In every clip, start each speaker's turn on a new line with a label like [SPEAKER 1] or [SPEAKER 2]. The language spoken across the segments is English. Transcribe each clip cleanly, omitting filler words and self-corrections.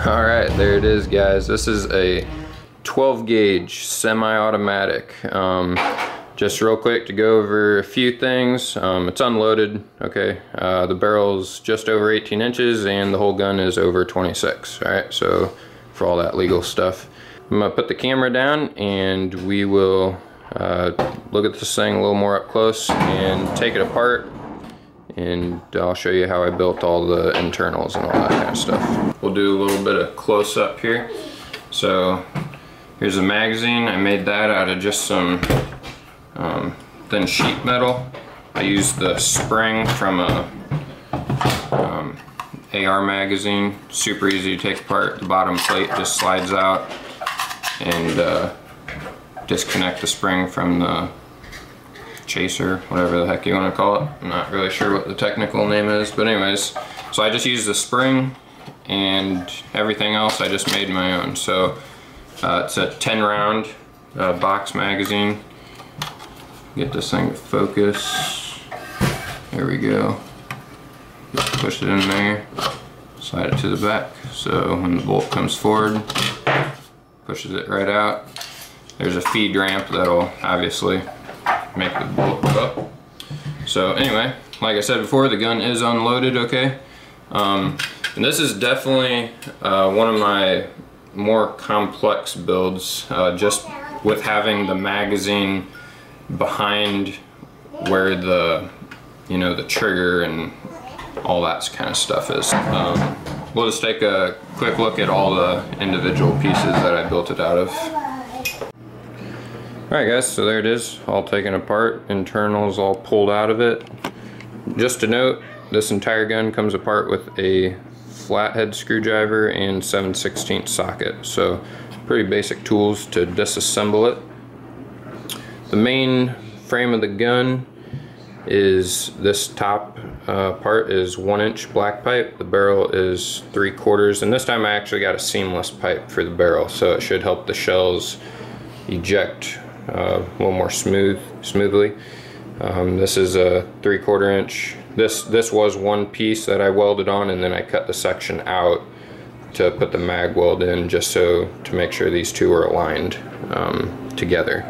[SPEAKER 1] All right, there it is, guys. This is a 12 gauge semi-automatic. Just real quick to go over a few things. It's unloaded, okay? The barrel's just over 18 inches and the whole gun is over 26, all right? So for all that legal stuff. I'm gonna put the camera down and we will look at this thing a little more up close and take it apart, and I'll show you how I built all the internals and all that kind of stuff. We'll do a little bit of close up here. So here's the magazine. I made that out of just some thin sheet metal. I used the spring from a AR magazine. Super easy to take apart. The bottom plate just slides out, and disconnect the spring from the chaser, whatever the heck you want to call it. I'm not really sure what the technical name is, but anyways, so I just used the spring, and everything else I just made my own. So it's a 10 round box magazine. Get this thing to focus. There we go. Just push it in there, slide it to the back, so when the bolt comes forward, pushes it right out. There's a feed ramp that'll obviously make the bolt go up. So anyway, like I said before, the gun is unloaded, okay? And this is definitely one of my more complex builds, just with having the magazine behind where the, you know, the trigger and all that kind of stuff is. We'll just take a quick look at all the individual pieces that I built it out of. Alright guys, so there it is, all taken apart, internals all pulled out of it. Just to note, this entire gun comes apart with a flathead screwdriver and 7/16 socket, so pretty basic tools to disassemble it. The main frame of the gun is this top part is 1 inch black pipe. The barrel is 3/4, and this time I actually got a seamless pipe for the barrel, so it should help the shells eject a little more smoothly. This is a 3/4 inch. This was one piece that I welded on, and then I cut the section out to put the mag weld in, just so to make sure these two are aligned together.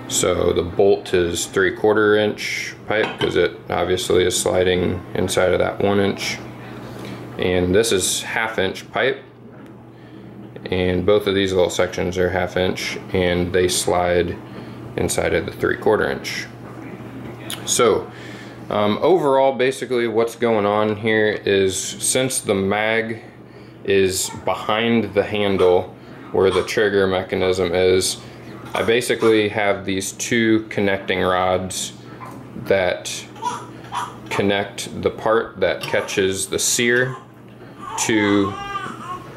[SPEAKER 1] So the bolt is 3/4 inch pipe because it obviously is sliding inside of that 1 inch, and this is 1/2 inch pipe. And both of these little sections are 1/2 inch, and they slide inside of the 3/4 inch. So overall, basically what's going on here is, since the mag is behind the handle where the trigger mechanism is, I basically have these two connecting rods that connect the part that catches the sear to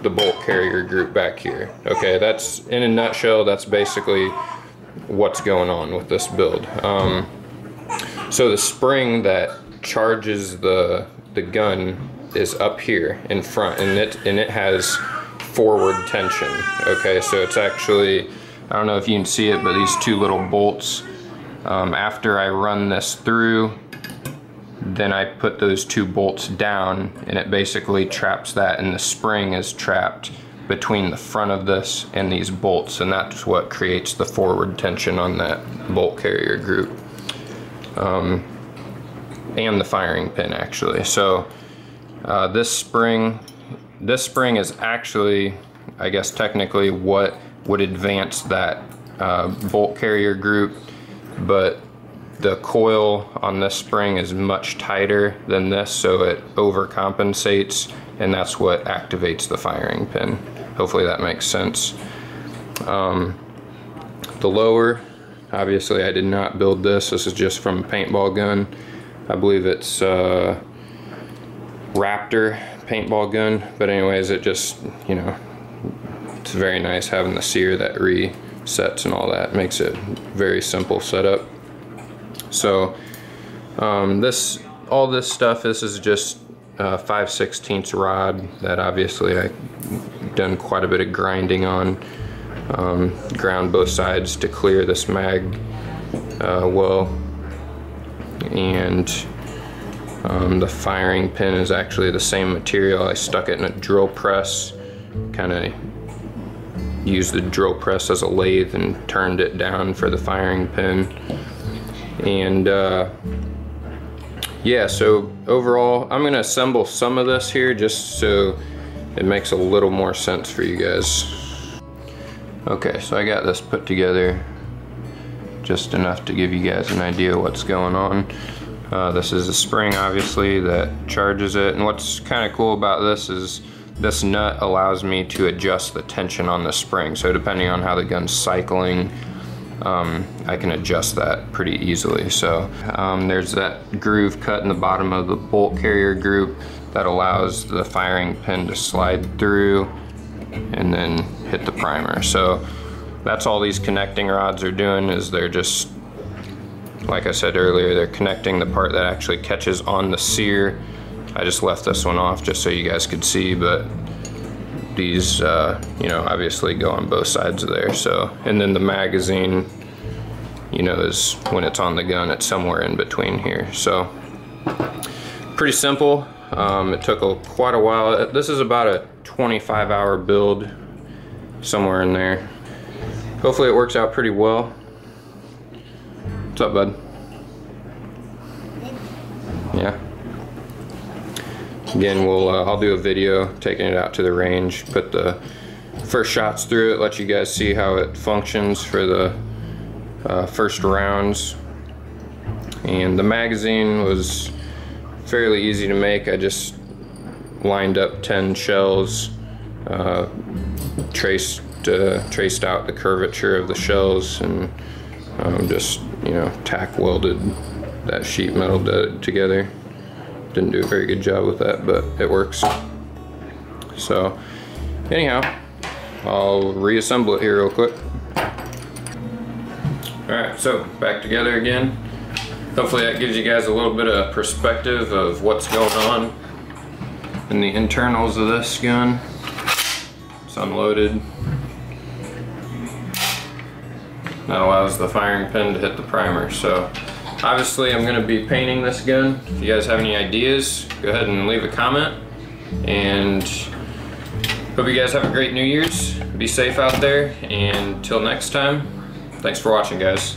[SPEAKER 1] the bolt carrier group back here. Okay, that's, in a nutshell, that's basically what's going on with this build. So the spring that charges the gun is up here in front, and it has forward tension. Okay, so it's actually, I don't know if you can see it, but these two little bolts, after I run this through, then I put those two bolts down, and it basically traps that, and the spring is trapped between the front of this and these bolts, and that's what creates the forward tension on that bolt carrier group, and the firing pin actually. So this spring is actually, I guess technically, what would advance that bolt carrier group, but the coil on this spring is much tighter than this, so it overcompensates, and that's what activates the firing pin. Hopefully that makes sense. The lower, obviously I did not build this. This is just from a paintball gun. I believe it's Raptor paintball gun, but anyways, it just, you know, it's very nice having the sear that resets and all that. Makes it very simple setup. So all this stuff, this is just 5/16 rod that obviously I done quite a bit of grinding on. Ground both sides to clear this mag well, and the firing pin is actually the same material. I stuck it in a drill press kind of used the drill press as a lathe and turned it down for the firing pin. And yeah, so overall, I'm gonna assemble some of this here just so it makes a little more sense for you guys. Okay, so I got this put together just enough to give you guys an idea of what's going on. This is a spring, obviously, that charges it. And what's kind of cool about this is this nut allows me to adjust the tension on the spring. So depending on how the gun's cycling, I can adjust that pretty easily. So there's that groove cut in the bottom of the bolt carrier group that allows the firing pin to slide through and then hit the primer. So that's all these connecting rods are doing, is they're just, like I said earlier, they're connecting the part that actually catches on the sear. I just left this one off just so you guys could see, but these, you know, obviously go on both sides of there. So, and then the magazine, you know, is when it's on the gun, it's somewhere in between here. So, pretty simple. It took quite a while. This is about a 25-hour build, somewhere in there. Hopefully it works out pretty well. What's up, bud? Yeah. Again, I'll do a video taking it out to the range, put the first shots through it, let you guys see how it functions for the first rounds. And the magazine was fairly easy to make. I just lined up 10 shells, traced out the curvature of the shells, and just, you know, tack welded that sheet metal together. Didn't do a very good job with that, but it works. So anyhow, I'll reassemble it here real quick. Alright, so back together again. Hopefully that gives you guys a little bit of perspective of what's going on in the internals of this gun. It's unloaded. That allows the firing pin to hit the primer. So obviously I'm going to be painting this gun. If you guys have any ideas, go ahead and leave a comment. And hope you guys have a great New Year's. Be safe out there, and until next time, thanks for watching, guys.